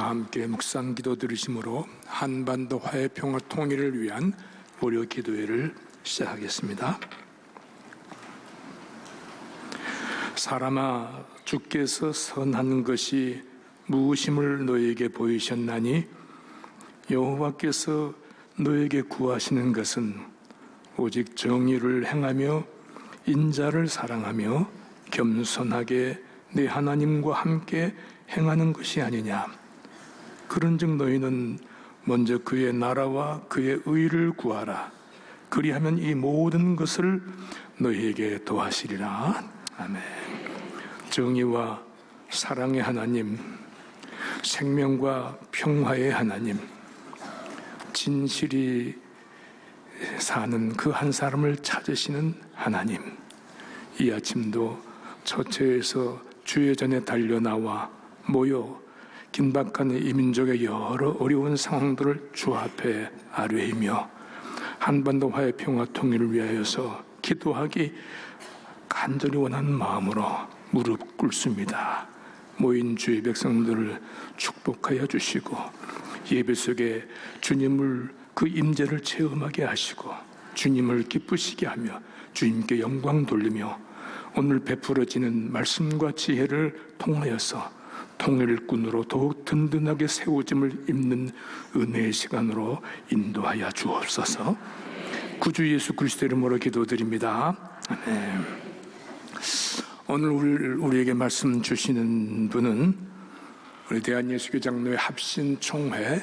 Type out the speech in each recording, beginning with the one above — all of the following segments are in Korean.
다 함께 묵상 기도 드리심으로 한반도 화해 평화 통일을 위한 무료 기도회를 시작하겠습니다. 사람아, 주께서 선한 것이 무엇임을 너에게 보이셨나니 여호와께서 너에게 구하시는 것은 오직 정의를 행하며 인자를 사랑하며 겸손하게 네 하나님과 함께 행하는 것이 아니냐. 그런즉 너희는 먼저 그의 나라와 그의 의를 구하라. 그리하면 이 모든 것을 너희에게 더하시리라. 아멘. 정의와 사랑의 하나님, 생명과 평화의 하나님, 진실이 사는 그 한 사람을 찾으시는 하나님, 이 아침도 처처에서 주의 전에 달려나와 모여 긴박한 이 민족의 여러 어려운 상황들을 주 앞에 아뢰이며 한반도 화해 평화 통일을 위하여서 기도하기 간절히 원하는 마음으로 무릎 꿇습니다. 모인 주의 백성들을 축복하여 주시고 예배 속에 주님을 그 임재를 체험하게 하시고 주님을 기쁘시게 하며 주님께 영광 돌리며 오늘 베풀어지는 말씀과 지혜를 통하여서 통일꾼으로 더욱 든든하게 세워짐을 입는 은혜의 시간으로 인도하여 주옵소서. 구주 예수 그리스도 이름으로 기도드립니다. 아멘. 오늘 우리에게 말씀 주시는 분은 우리 대한예수교장로회 합신총회를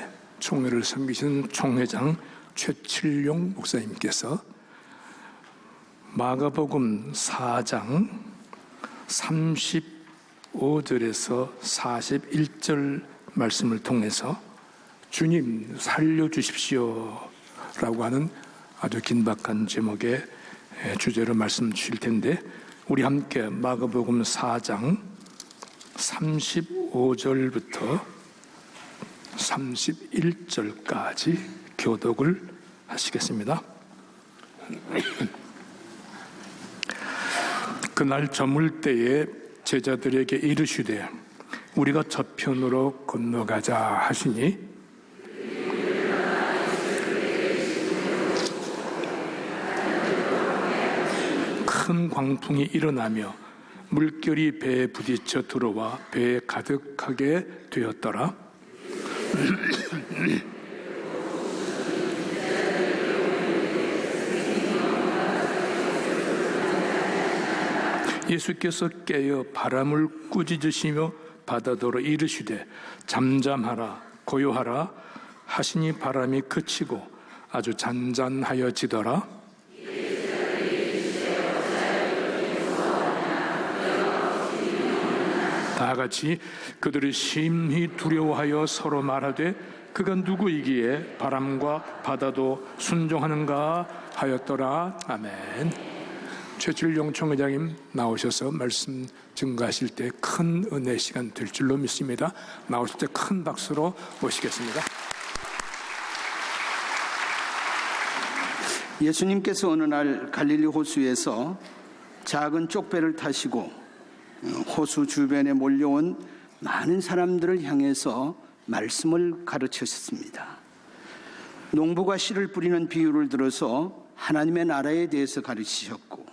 섬기시는 총회장 최칠용 목사님께서 마가복음 4장 35절에서 41절 말씀을 통해서 주님 살려주십시오 라고 하는 아주 긴박한 제목의 주제로 말씀 주실 텐데, 우리 함께 마가복음 4장 35절부터 31절까지 교독을 하시겠습니다. 그날 저물 때에 제자들에게 이르시되 우리가 저편으로 건너가자 하시니 큰 광풍이 일어나며 물결이 배에 부딪혀 들어와 배에 가득하게 되었더라. 예수께서 깨어 바람을 꾸짖으시며 바다더러 이르시되 잠잠하라 고요하라 하시니 바람이 그치고 아주 잔잔하여지더라. 다같이 그들이 심히 두려워하여 서로 말하되 그가 누구이기에 바람과 바다도 순종하는가 하였더라. 아멘. 최칠용 총회장님 나오셔서 말씀 증거하실 때 큰 은혜 시간 될 줄로 믿습니다. 나오실 때 큰 박수로 모시겠습니다. 예수님께서 어느 날 갈릴리 호수에서 작은 쪽배를 타시고 호수 주변에 몰려온 많은 사람들을 향해서 말씀을 가르치셨습니다. 농부가 씨를 뿌리는 비유를 들어서 하나님의 나라에 대해서 가르치셨고,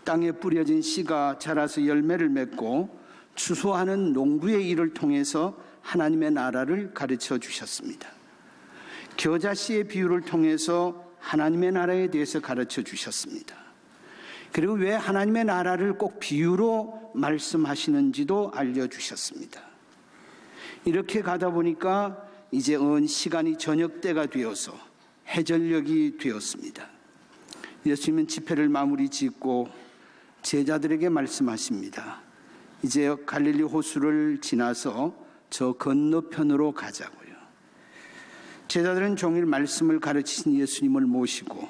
땅에 뿌려진 씨가 자라서 열매를 맺고 추수하는 농부의 일을 통해서 하나님의 나라를 가르쳐 주셨습니다. 겨자씨의 비유를 통해서 하나님의 나라에 대해서 가르쳐 주셨습니다. 그리고 왜 하나님의 나라를 꼭 비유로 말씀하시는지도 알려주셨습니다. 이렇게 가다 보니까 이제 시간이 저녁 때가 되어서 해전녘이 되었습니다. 예수님은 집회를 마무리 짓고 제자들에게 말씀하십니다. 이제 갈릴리 호수를 지나서 저 건너편으로 가자고요. 제자들은 종일 말씀을 가르치신 예수님을 모시고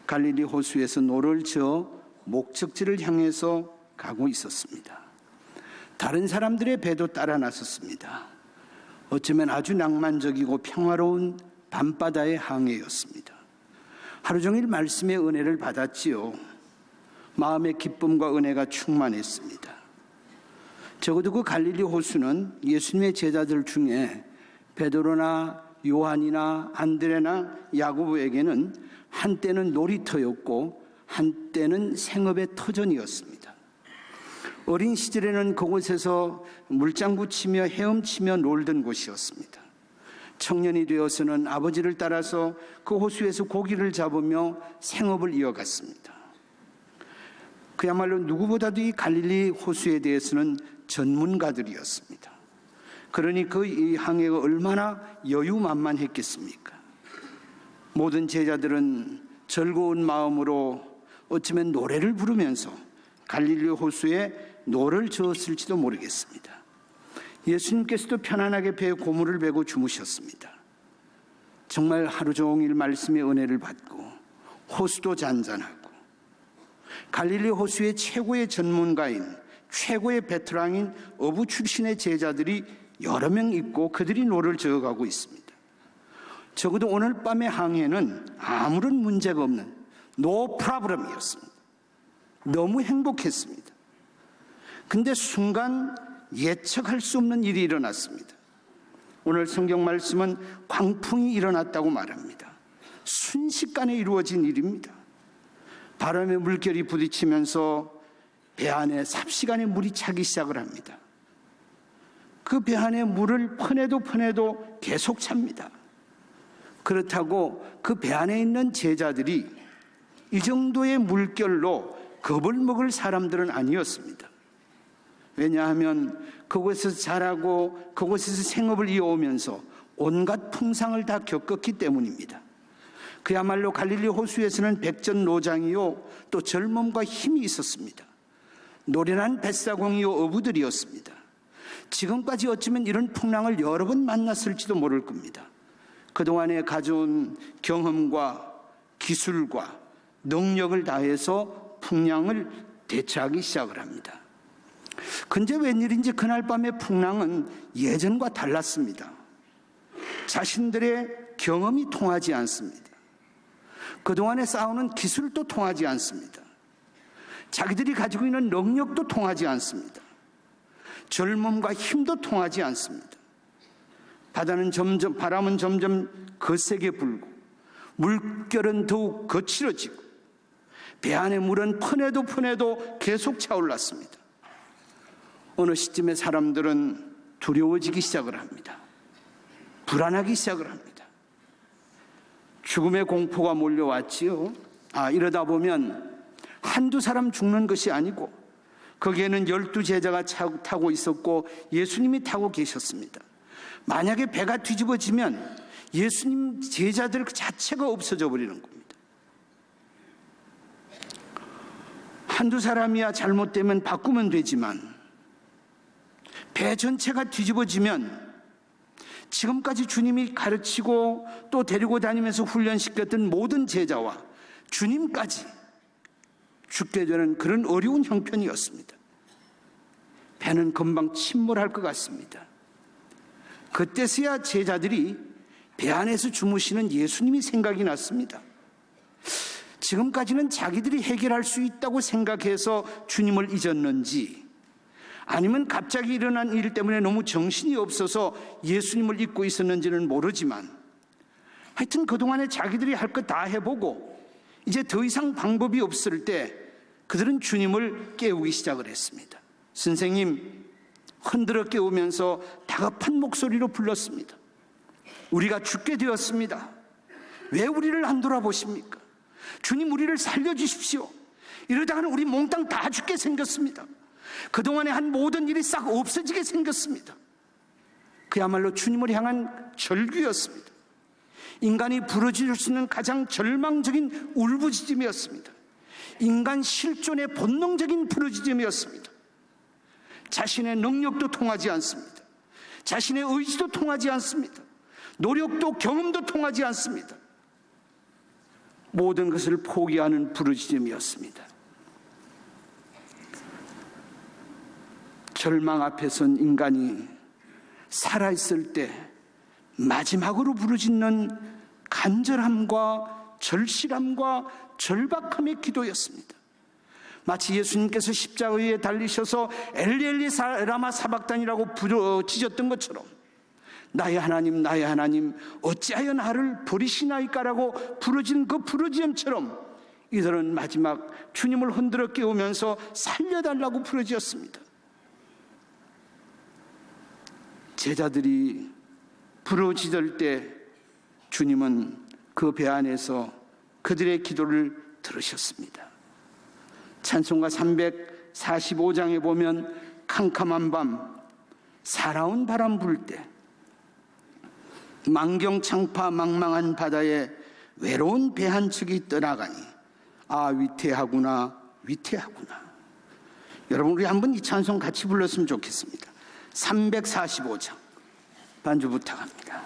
갈릴리 호수에서 노를 저어 목적지를 향해서 가고 있었습니다. 다른 사람들의 배도 따라 나섰습니다. 어쩌면 아주 낭만적이고 평화로운 밤바다의 항해였습니다. 하루 종일 말씀의 은혜를 받았지요. 마음의 기쁨과 은혜가 충만했습니다. 적어도 그 갈릴리 호수는 예수님의 제자들 중에 베드로나 요한이나 안드레나 야고보에게는 한때는 놀이터였고 한때는 생업의 터전이었습니다. 어린 시절에는 그곳에서 물장구 치며 헤엄치며 놀던 곳이었습니다. 청년이 되어서는 아버지를 따라서 그 호수에서 고기를 잡으며 생업을 이어갔습니다. 그야말로 누구보다도 이 갈릴리 호수에 대해서는 전문가들이었습니다. 그러니 그 이 항해가 얼마나 여유만만했겠습니까? 모든 제자들은 즐거운 마음으로 어쩌면 노래를 부르면서 갈릴리 호수에 노를 저었을지도 모르겠습니다. 예수님께서도 편안하게 배에 고무를 베고 주무셨습니다. 정말 하루 종일 말씀의 은혜를 받고 호수도 잔잔하고 갈릴리 호수의 최고의 전문가인 최고의 베테랑인 어부 출신의 제자들이 여러 명 있고 그들이 노를 저어가고 있습니다. 적어도 오늘 밤의 항해는 아무런 문제가 없는 노 프라브럼이었습니다. 너무 행복했습니다. 근데 순간 예측할 수 없는 일이 일어났습니다. 오늘 성경 말씀은 광풍이 일어났다고 말합니다. 순식간에 이루어진 일입니다. 바람의 물결이 부딪히면서 배 안에 삽시간에 물이 차기 시작을 합니다. 그 배 안에 물을 퍼내도 계속 찹니다. 그렇다고 그 배 안에 있는 제자들이 이 정도의 물결로 겁을 먹을 사람들은 아니었습니다. 왜냐하면 그곳에서 자라고 그곳에서 생업을 이어오면서 온갖 풍상을 다 겪었기 때문입니다. 그야말로 갈릴리 호수에서는 백전노장이요 또 젊음과 힘이 있었습니다. 노련한 뱃사공이요 어부들이었습니다. 지금까지 어쩌면 이런 풍랑을 여러 번 만났을지도 모를 겁니다. 그동안에 가져온 경험과 기술과 능력을 다해서 풍랑을 대처하기 시작을 합니다. 근데 웬일인지 그날 밤의 풍랑은 예전과 달랐습니다. 자신들의 경험이 통하지 않습니다. 그동안에 쌓아오는 기술도 통하지 않습니다. 자기들이 가지고 있는 능력도 통하지 않습니다. 젊음과 힘도 통하지 않습니다. 바람은 점점 거세게 불고 물결은 더욱 거칠어지고 배 안의 물은 퍼내도 계속 차올랐습니다. 어느 시점에 사람들은 두려워지기 시작을 합니다. 불안하기 시작을 합니다. 죽음의 공포가 몰려왔지요. 이러다 보면 한두 사람 죽는 것이 아니고 거기에는 12제자가 타고 있었고 예수님이 타고 계셨습니다. 만약에 배가 뒤집어지면 예수님 제자들 그 자체가 없어져 버리는 겁니다. 한두 사람이야 잘못되면 바꾸면 되지만 배 전체가 뒤집어지면 지금까지 주님이 가르치고 또 데리고 다니면서 훈련시켰던 모든 제자와 주님까지 죽게 되는 그런 어려운 형편이었습니다. 배는 금방 침몰할 것 같습니다. 그때서야 제자들이 배 안에서 주무시는 예수님이 생각이 났습니다. 지금까지는 자기들이 해결할 수 있다고 생각해서 주님을 잊었는지 아니면 갑자기 일어난 일 때문에 너무 정신이 없어서 예수님을 잊고 있었는지는 모르지만 하여튼 그동안에 자기들이 할 것 다 해보고 이제 더 이상 방법이 없을 때 그들은 주님을 깨우기 시작을 했습니다. 선생님, 흔들어 깨우면서 다급한 목소리로 불렀습니다. 우리가 죽게 되었습니다. 왜 우리를 안 돌아보십니까? 주님, 우리를 살려주십시오. 이러다가는 우리 몽땅 다 죽게 생겼습니다. 그동안에 한 모든 일이 싹 없어지게 생겼습니다. 그야말로 주님을 향한 절규였습니다. 인간이 부르짖을 수 있는 가장 절망적인 울부짖음이었습니다. 인간 실존의 본능적인 부르짖음이었습니다. 자신의 능력도 통하지 않습니다. 자신의 의지도 통하지 않습니다. 노력도 경험도 통하지 않습니다. 모든 것을 포기하는 부르짖음이었습니다. 절망 앞에 선 인간이 살아있을 때 마지막으로 부르짖는 간절함과 절실함과 절박함의 기도였습니다. 마치 예수님께서 십자가 위에 달리셔서 엘리 엘리 라마 사박단이라고 부르짖었던 것처럼 나의 하나님 나의 하나님 어찌하여 나를 버리시나이까라고 부르짖는 그 부르짖음처럼 이들은 마지막 주님을 흔들어 깨우면서 살려달라고 부르짖었습니다. 제자들이 부르짖을 때 주님은 그 배 안에서 그들의 기도를 들으셨습니다. 찬송가 345장에 보면 캄캄한 밤 사나운 바람 불 때 만경창파 망망한 바다에 외로운 배 한 척이 떠나가니 아 위태하구나 위태하구나. 여러분 우리 한번 이 찬송 같이 불렀으면 좋겠습니다. 345장 반주 부탁합니다.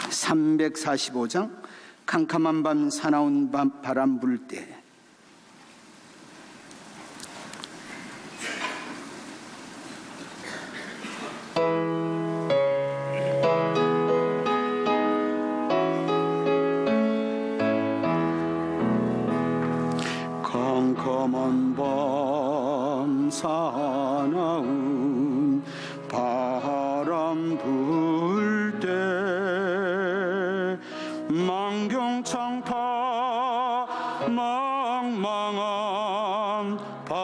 345장 캄캄한 밤 사나운 바람 불 때 캄캄한 밤 사나운 바람 불 때 만경창파 망망한 바다에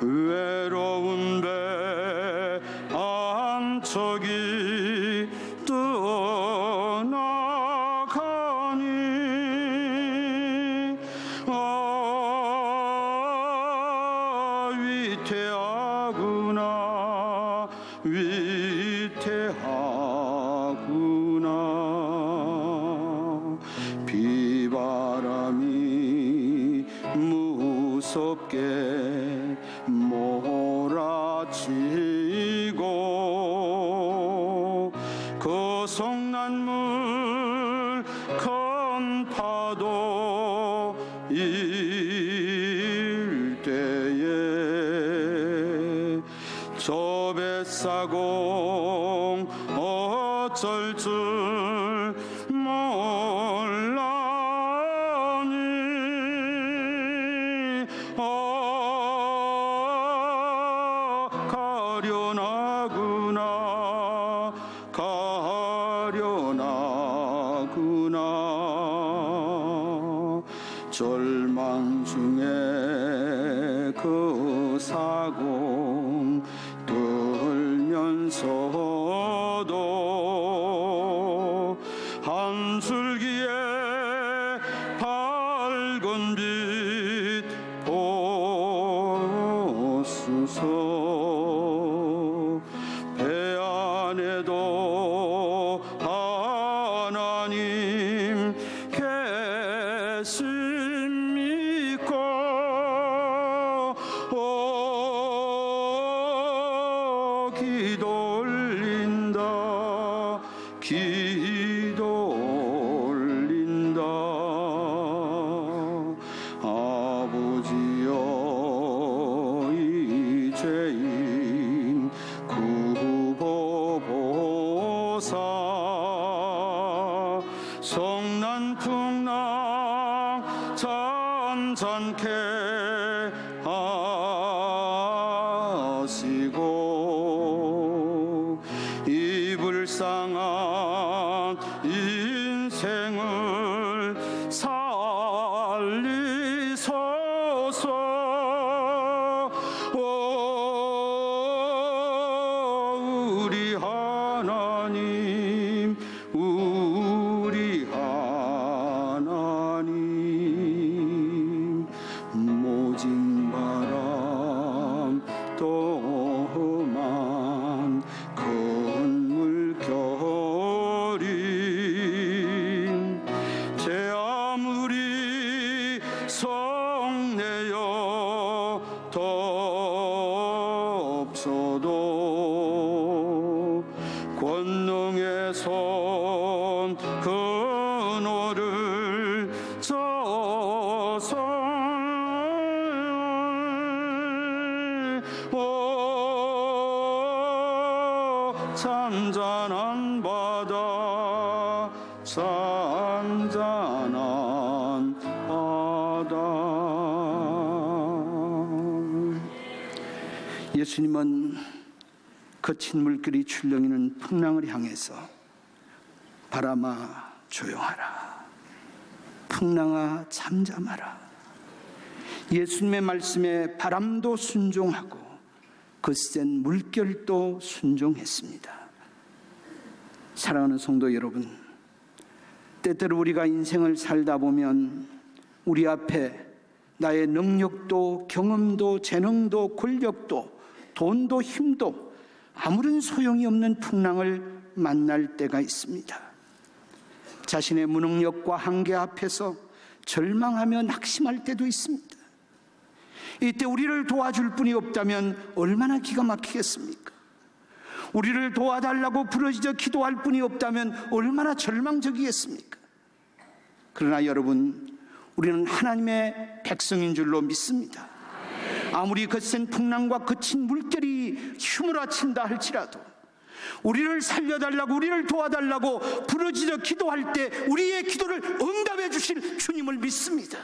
외로운 배 한 척이 떠나가니 위태하구나 위태하구나. 비바람이 무섭게 몰아치고 거성난물 큰 파도 일 때에 저 뱃사공 어쩔 줄 몰라니 가련하구나 가련하구나. 절망 중에 그 사공 떨면서도 한 줄기의 밝은 빛 보소서. 배 안에도 하나님 계십니까? 기도 올린다 기도 올린다. 아버지여 이 죄인 구보보사. 성난풍랑 잔잔케 하시고 이 불쌍한 인생을 살리소서. 우리 하나님 우리 하나님. 모진 바람 또 험한 큰 물결이 제 아무리 성내어 덮쳐도 권능의 손 그노를 져서 잔잔한 바다 잔잔한 바다. 예수님은 거친 물결이 출렁이는 풍랑을 향해서 바람아 조용하라, 풍랑아 잠잠하라. 예수님의 말씀에 바람도 순종하고 거센 물결도 순종했습니다. 사랑하는 성도 여러분, 때때로 우리가 인생을 살다 보면 우리 앞에 나의 능력도 경험도 재능도 권력도 돈도 힘도 아무런 소용이 없는 풍랑을 만날 때가 있습니다. 자신의 무능력과 한계 앞에서 절망하며 낙심할 때도 있습니다. 이때 우리를 도와줄 분이 없다면 얼마나 기가 막히겠습니까? 우리를 도와달라고 부르짖어 기도할 분이 없다면 얼마나 절망적이겠습니까? 그러나 여러분, 우리는 하나님의 백성인 줄로 믿습니다. 아무리 거센 풍랑과 거친 물결이 휘몰아친다 할지라도 우리를 살려달라고, 우리를 도와달라고 부르짖어 기도할 때 우리의 기도를 응답해 주실 주님을 믿습니다.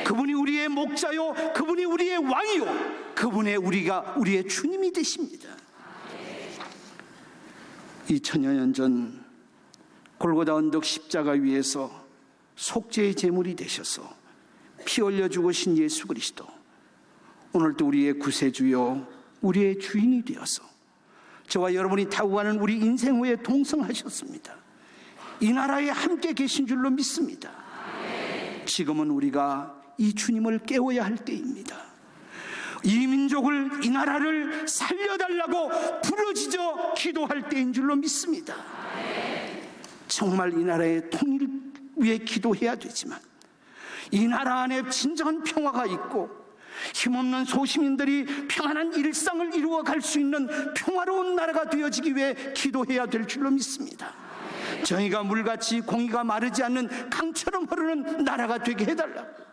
그분이 우리의 목자요, 그분이 우리의 왕이요, 그분의 우리가 우리의 주님이 되십니다. 2000여 년 전 골고다 언덕 십자가 위에서 속죄의 제물이 되셔서 피 흘려 죽으신 예수 그리스도, 오늘도 우리의 구세주요 우리의 주인이 되어서 저와 여러분이 타고 가는 우리 인생 후에 동성하셨습니다. 이 나라에 함께 계신 줄로 믿습니다. 지금은 우리가 이 주님을 깨워야 할 때입니다. 이 민족을, 이 나라를 살려달라고 부르짖어 기도할 때인 줄로 믿습니다. 정말 이 나라의 통일 위해 기도해야 되지만 이 나라 안에 진정한 평화가 있고 힘없는 소시민들이 평안한 일상을 이루어갈 수 있는 평화로운 나라가 되어지기 위해 기도해야 될 줄로 믿습니다. 정의가 물같이 공의가 마르지 않는 강처럼 흐르는 나라가 되게 해달라고.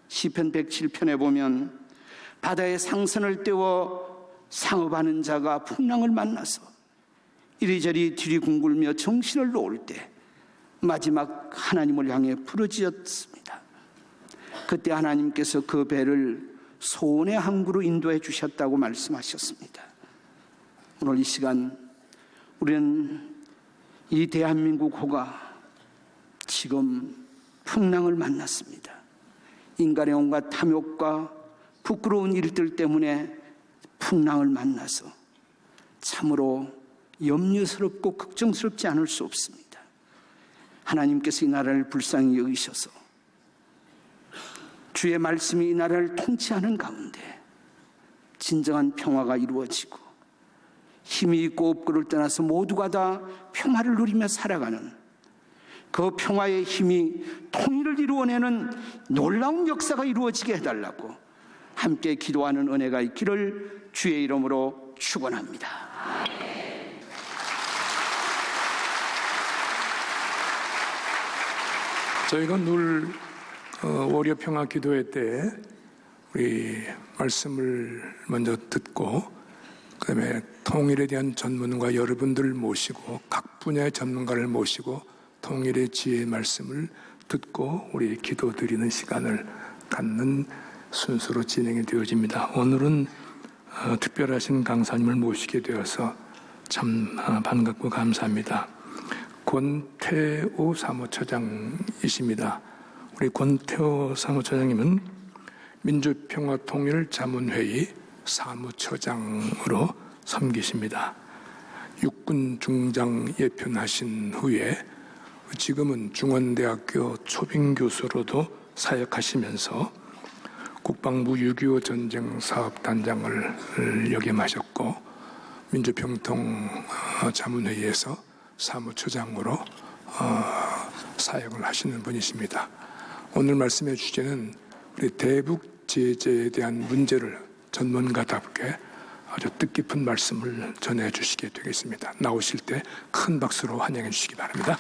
시편 107편에 보면 바다에 상선을 떼워 상업하는 자가 풍랑을 만나서 이리저리 들이궁굴며 정신을 놓을 때 마지막 하나님을 향해 부르짖었습니다. 그때 하나님께서 그 배를 소원의 항구로 인도해 주셨다고 말씀하셨습니다. 오늘 이 시간 우리는 이 대한민국 호가 지금 풍랑을 만났습니다. 인간의 온갖 탐욕과 부끄러운 일들 때문에 풍랑을 만나서 참으로 염려스럽고 걱정스럽지 않을 수 없습니다. 하나님께서 이 나라를 불쌍히 여기셔서 주의 말씀이 이 나라를 통치하는 가운데 진정한 평화가 이루어지고 힘이 있고 없고를 떠나서 모두가 다 평화를 누리며 살아가는 그 평화의 힘이 통일을 이루어내는 놀라운 역사가 이루어지게 해달라고 함께 기도하는 은혜가 있기를 주의 이름으로 축원합니다. 저희가 늘 월요 평화 기도회 때 우리 말씀을 먼저 듣고 그다음에 통일에 대한 전문가 여러분들을 모시고 각 분야의 전문가를 모시고 통일의 지혜의 말씀을 듣고 우리 기도드리는 시간을 갖는 순서로 진행이 되어집니다. 오늘은 특별하신 강사님을 모시게 되어서 참 반갑고 감사합니다. 권태호 사무처장이십니다. 우리 권태호 사무처장님은 민주평화통일자문회의 사무처장으로 섬기십니다. 육군 중장 예편하신 후에 지금은 중원대학교 초빙교수로도 사역하시면서 국방부 6.25 전쟁 사업단장을 역임하셨고 민주평통자문회의에서 사무처장으로 사역을 하시는 분이십니다. 오늘 말씀의 주제는 우리 대북 제재에 대한 문제를 전문가답게 아주 뜻깊은 말씀을 전해주시게 되겠습니다. 나오실 때 큰 박수로 환영해 주시기 바랍니다.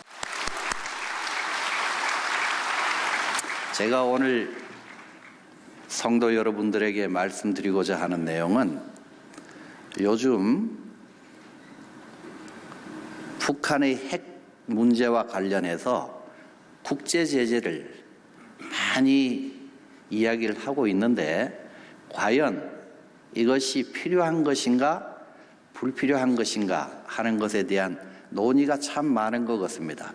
제가 오늘 성도 여러분들에게 말씀드리고자 하는 내용은 요즘 북한의 핵 문제와 관련해서 국제 제재를 많이 이야기를 하고 있는데 과연 이것이 필요한 것인가 불필요한 것인가 하는 것에 대한 논의가 참 많은 것 같습니다.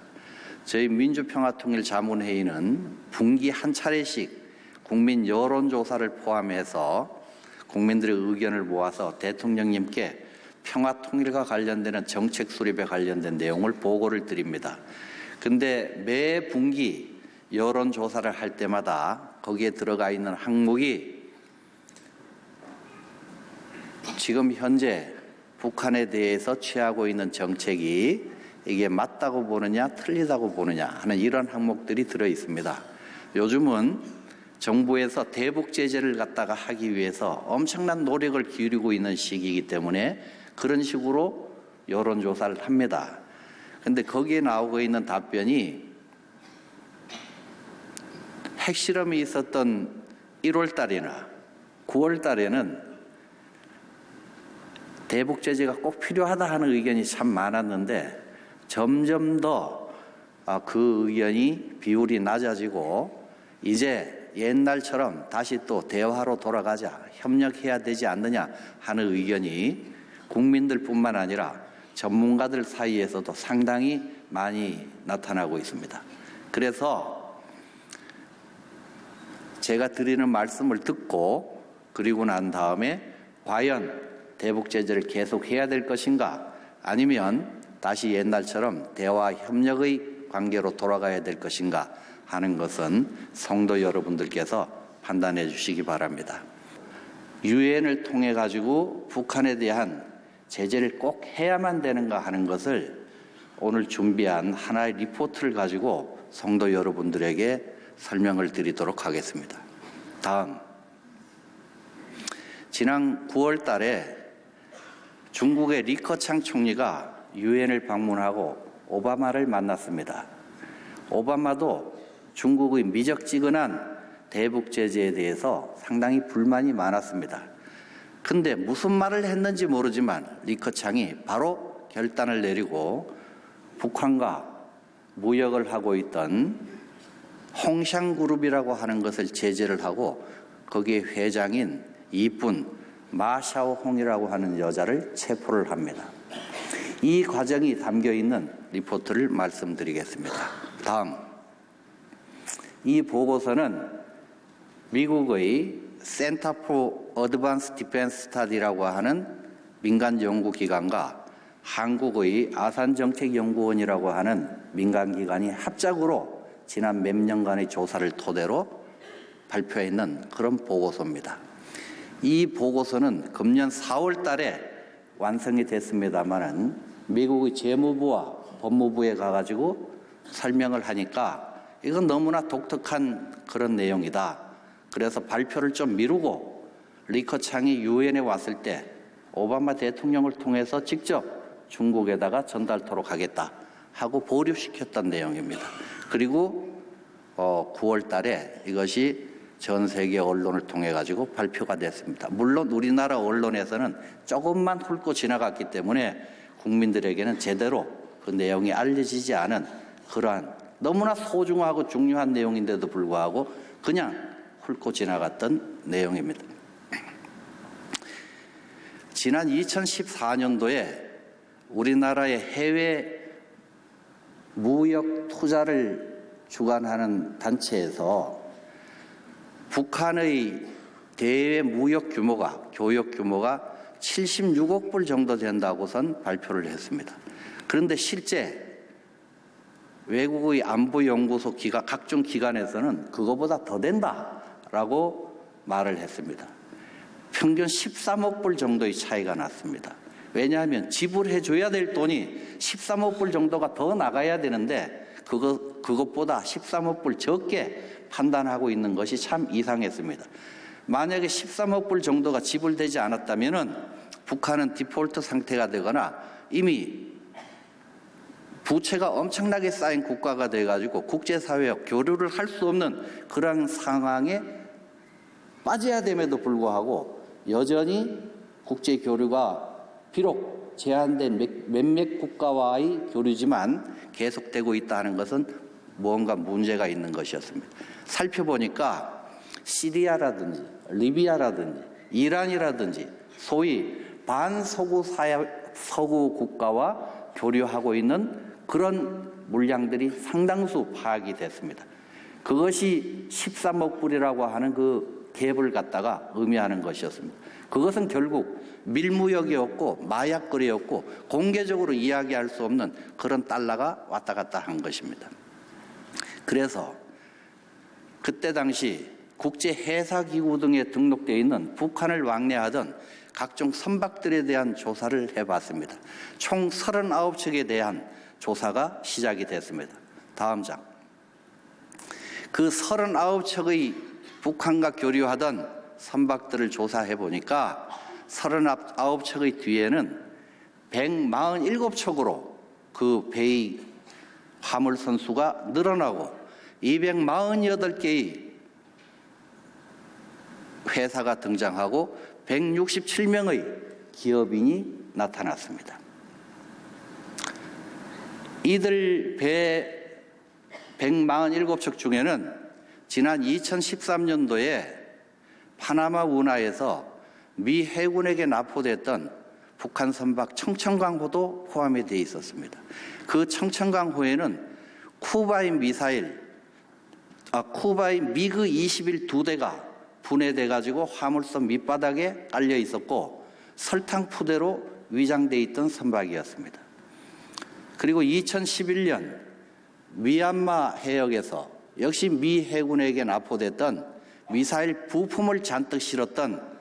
저희 민주평화통일자문회의는 분기 한 차례씩 국민 여론조사를 포함해서 국민들의 의견을 모아서 대통령님께 평화통일과 관련되는 정책 수립에 관련된 내용을 보고를 드립니다. 근데 매 분기 여론조사를 할 때마다 거기에 들어가 있는 항목이 지금 현재 북한에 대해서 취하고 있는 정책이 이게 맞다고 보느냐 틀리다고 보느냐 하는 이런 항목들이 들어 있습니다. 요즘은 정부에서 대북 제재를 갖다가 하기 위해서 엄청난 노력을 기울이고 있는 시기이기 때문에 그런 식으로 여론조사를 합니다. 그런데 거기에 나오고 있는 답변이 핵실험이 있었던 1월 달이나 9월 달에는 대북 제재가 꼭 필요하다 하는 의견이 참 많았는데 점점 더 그 의견이 비율이 낮아지고 이제 옛날처럼 다시 또 대화로 돌아가자, 협력해야 되지 않느냐 하는 의견이 국민들뿐만 아니라 전문가들 사이에서도 상당히 많이 나타나고 있습니다. 그래서 제가 드리는 말씀을 듣고 그리고 난 다음에 과연 대북 제재를 계속해야 될 것인가 아니면 다시 옛날처럼 대화 협력의 관계로 돌아가야 될 것인가 하는 것은 성도 여러분들께서 판단해 주시기 바랍니다. 유엔을 통해 가지고 북한에 대한 제재를 꼭 해야만 되는가 하는 것을 오늘 준비한 하나의 리포트를 가지고 성도 여러분들에게 설명을 드리도록 하겠습니다. 다음, 지난 9월 달에 중국의 리커창 총리가 유엔을 방문하고 오바마를 만났습니다. 오바마도 중국의 미적지근한 대북 제재에 대해서 상당히 불만이 많았습니다. 근데 무슨 말을 했는지 모르지만 리커창이 바로 결단을 내리고 북한과 무역을 하고 있던 홍샹그룹이라고 하는 것을 제재를 하고 거기에 회장인 이쁜 마샤오홍이라고 하는 여자를 체포를 합니다. 이 과정이 담겨있는 리포트를 말씀드리겠습니다. 다음, 이 보고서는 미국의 Center for Advanced Defense Study라고 하는 민간 연구기관과 한국의 아산정책연구원이라고 하는 민간기관이 합작으로 지난 몇 년간의 조사를 토대로 발표했는 그런 보고서입니다. 이 보고서는 금년 4월 달에 완성이 됐습니다만은 미국의 재무부와 법무부에 가가지고 설명을 하니까 이건 너무나 독특한 그런 내용이다. 그래서 발표를 좀 미루고 리커창이 유엔에 왔을 때 오바마 대통령을 통해서 직접 중국에다가 전달토록 하겠다 하고 보류시켰던 내용입니다. 그리고 9월 달에 이것이 전 세계 언론을 통해 가지고 발표가 됐습니다. 물론 우리나라 언론에서는 조금만 훑고 지나갔기 때문에 국민들에게는 제대로 그 내용이 알려지지 않은 그러한 너무나 소중하고 중요한 내용인데도 불구하고 그냥 훑고 지나갔던 내용입니다. 지난 2014년도에 우리나라의 해외 무역 투자를 주관하는 단체에서 북한의 대외 무역 규모가, 교역 규모가 76억 불 정도 된다고선 발표를 했습니다. 그런데 실제 외국의 안보연구소 각종 기관에서는 그거보다 더 된다라고 말을 했습니다. 평균 13억 불 정도의 차이가 났습니다. 왜냐하면 지불해 줘야 될 돈이 13억 불 정도가 더 나가야 되는데 그것보다 13억 불 적게 판단하고 있는 것이 참 이상했습니다. 만약에 13억 불 정도가 지불되지 않았다면은 북한은 디폴트 상태가 되거나 이미 부채가 엄청나게 쌓인 국가가 돼가지고 국제사회와 교류를 할 수 없는 그런 상황에 빠져야 됨에도 불구하고 여전히 국제교류가 비록 제한된 몇몇 국가와의 교류지만 계속되고 있다는 것은 무언가 문제가 있는 것이었습니다. 살펴보니까 시리아라든지 리비아라든지 이란이라든지 소위 반서구 서구 국가와 교류하고 있는 그런 물량들이 상당수 파악이 됐습니다. 그것이 13억 불이라고 하는 그 갭을 갖다가 의미하는 것이었습니다. 그것은 결국 밀무역이었고 마약거래였고 공개적으로 이야기할 수 없는 그런 달러가 왔다 갔다 한 것입니다. 그래서 그때 당시 국제해사기구 등에 등록되어 있는 북한을 왕래하던 각종 선박들에 대한 조사를 해봤습니다. 총 39척에 대한 조사가 시작이 됐습니다. 다음 장. 그 39척의 북한과 교류하던 선박들을 조사해 보니까 39척의 뒤에는 147척으로 그 배의 화물 선수가 늘어나고 248개의 회사가 등장하고 167명의 기업인이 나타났습니다. 이들 배 147척 중에는 지난 2013년도에 파나마 운하에서 미 해군에게 납포됐던 북한 선박 청천강호도 포함이 되어 있었습니다. 그 청천강호에는 쿠바의 미그 21 2대가 분해돼 가지고 화물선 밑바닥에 깔려 있었고 설탕 푸대로 위장돼 있던 선박이었습니다. 그리고 2011년 미얀마 해역에서 역시 미 해군에게 납포됐던 미사일 부품을 잔뜩 실었던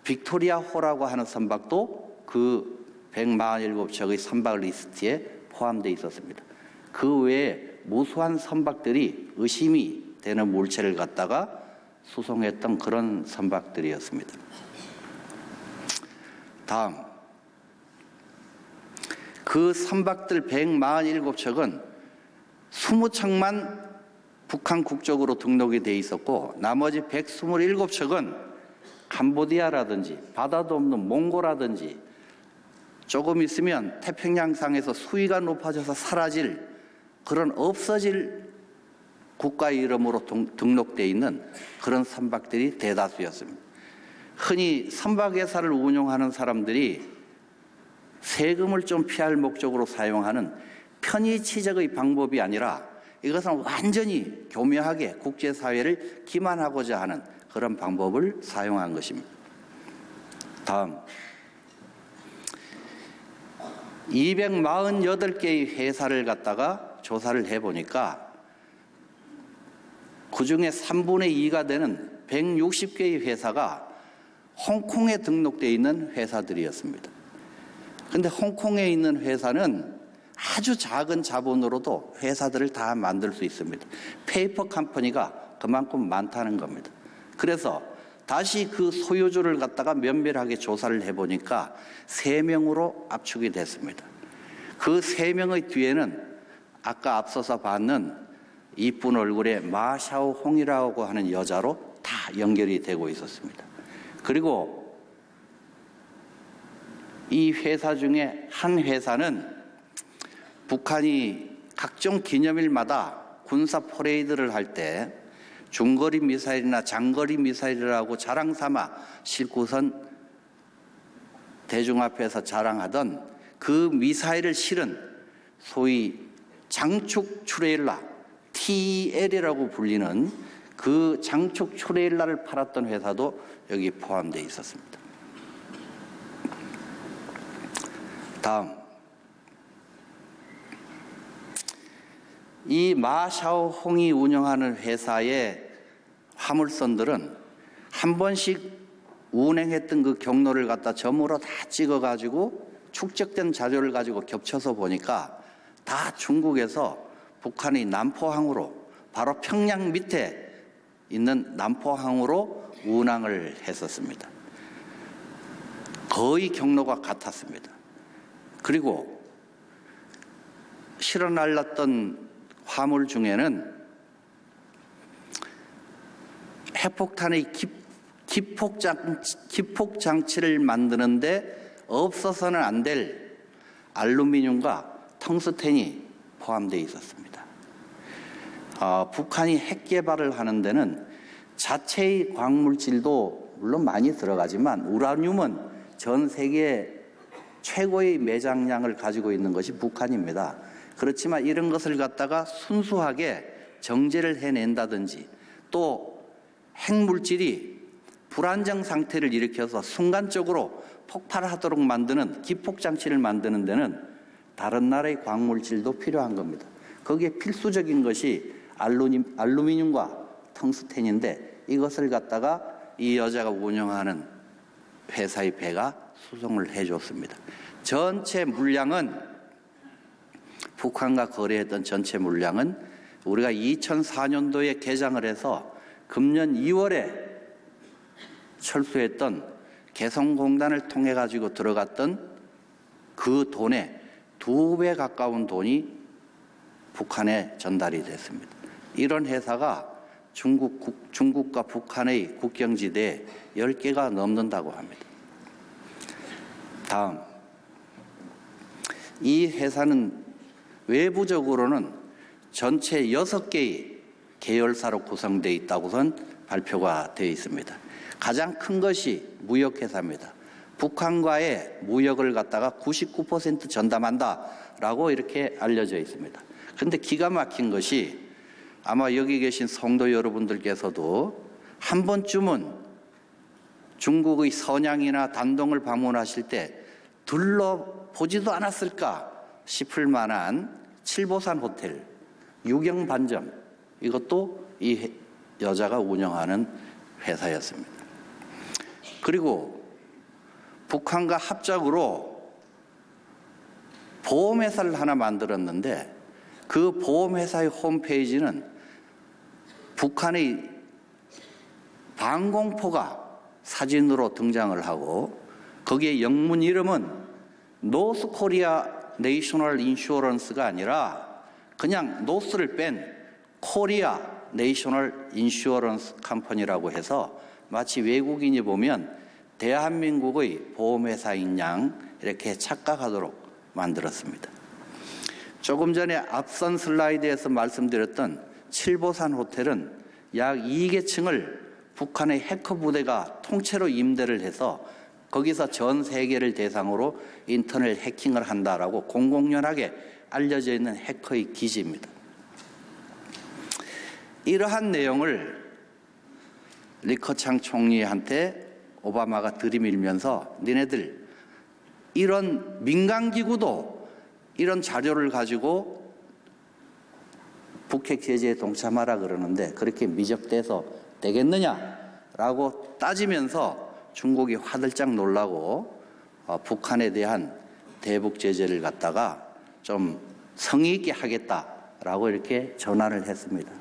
빅토리아호라고 하는 선박도 그 147척의 선박 리스트에 포함되어 있었습니다. 그 외에 무수한 선박들이 의심이 되는 물체를 갖다가 수송했던 그런 선박들이었습니다. 다음, 그 선박들 147척은 20척만 북한 국적으로 등록이 돼 있었고 나머지 127척은 캄보디아라든지 바다도 없는 몽고라든지 조금 있으면 태평양상에서 수위가 높아져서 사라질 그런 없어질 국가 이름으로 등록되어 있는 그런 선박들이 대다수였습니다. 흔히 선박회사를 운영하는 사람들이 세금을 좀 피할 목적으로 사용하는 편의치적의 방법이 아니라 이것은 완전히 교묘하게 국제사회를 기만하고자 하는 그런 방법을 사용한 것입니다. 다음, 248개의 회사를 갖다가 조사를 해보니까 그 중에 3분의 2가 되는 160개의 회사가 홍콩에 등록되어 있는 회사들이었습니다. 그런데 홍콩에 있는 회사는 아주 작은 자본으로도 회사들을 다 만들 수 있습니다. 페이퍼 컴퍼니가 그만큼 많다는 겁니다. 그래서 다시 그 소유주를 갖다가 면밀하게 조사를 해보니까 3명으로 압축이 됐습니다. 그 3명의 뒤에는 아까 앞서서 봤는 이쁜 얼굴의 마샤오 홍이라고 하는 여자로 다 연결이 되고 있었습니다. 그리고 이 회사 중에 한 회사는 북한이 각종 기념일마다 군사 퍼레이드를 할 때 중거리 미사일이나 장거리 미사일이라고 자랑 삼아 싣고선 대중 앞에서 자랑하던 그 미사일을 실은 소위 장축 트레일러 TL이라고 불리는 그 장축 트레일러를 팔았던 회사도 여기 포함되어 있었습니다. 다음, 이 마샤오 홍이 운영하는 회사의 화물선들은 한 번씩 운행했던 그 경로를 갖다 점으로 다 찍어가지고 축적된 자료를 가지고 겹쳐서 보니까 다 중국에서 북한의 남포항으로 바로 평양 밑에 있는 남포항으로 운항을 했었습니다. 거의 경로가 같았습니다. 그리고 실어 날랐던 화물 중에는 핵폭탄의 기폭장치를 만드는데 없어서는 안 될 알루미늄과 텅스텐이 포함되어 있었습니다. 북한이 핵 개발을 하는 데는 자체의 광물질도 물론 많이 들어가지만 우라늄은 전 세계 최고의 매장량을 가지고 있는 것이 북한입니다. 그렇지만 이런 것을 갖다가 순수하게 정제를 해낸다든지 또 핵물질이 불안정 상태를 일으켜서 순간적으로 폭발하도록 만드는 기폭장치를 만드는 데는 다른 나라의 광물질도 필요한 겁니다. 거기에 필수적인 것이 알루미늄과 텅스텐인데 이것을 갖다가 이 여자가 운영하는 회사의 배가 수송을 해줬습니다. 전체 물량은 북한과 거래했던 전체 물량은 우리가 2004년도에 개장을 해서 금년 2월에 철수했던 개성공단을 통해 가지고 들어갔던 그 돈의 2배 가까운 돈이 북한에 전달이 됐습니다. 이런 회사가 중국과 북한의 국경지대에 10개가 넘는다고 합니다. 다음, 이 회사는 외부적으로는 전체 6개의 계열사로 구성되어 있다고선 발표가 되어 있습니다. 가장 큰 것이 무역회사입니다. 북한과의 무역을 갖다가 99% 전담한다라고 이렇게 알려져 있습니다. 그런데 기가 막힌 것이 아마 여기 계신 성도 여러분들께서도 한 번쯤은 중국의 선양이나 단동을 방문하실 때 둘러보지도 않았을까 싶을 만한 칠보산 호텔, 유경반점, 이것도 이 여자가 운영하는 회사였습니다. 그리고 북한과 합작으로 보험회사를 하나 만들었는데 그 보험회사의 홈페이지는 북한의 방공포가 사진으로 등장을 하고 거기에 영문 이름은 노스 코리아 내셔널 인슈어런스가 아니라 그냥 노스를 뺀 코리아 내셔널 인슈어런스 컴퍼니라고 해서 마치 외국인이 보면 대한민국의 보험회사인 양 이렇게 착각하도록 만들었습니다. 조금 전에 앞선 슬라이드에서 말씀드렸던 칠보산 호텔은 약 2개층을 북한의 해커 부대가 통째로 임대를 해서 거기서 전 세계를 대상으로 인터넷 해킹을 한다라고 공공연하게 알려져 있는 해커의 기지입니다. 이러한 내용을 리커창 총리한테 오바마가 들이밀면서 니네들 이런 민간기구도 이런 자료를 가지고 북핵 제재에 동참하라 그러는데 그렇게 미적돼서 되겠느냐라고 따지면서 중국이 화들짝 놀라고 북한에 대한 대북 제재를 갖다가 좀 성의 있게 하겠다라고 이렇게 전환을 했습니다.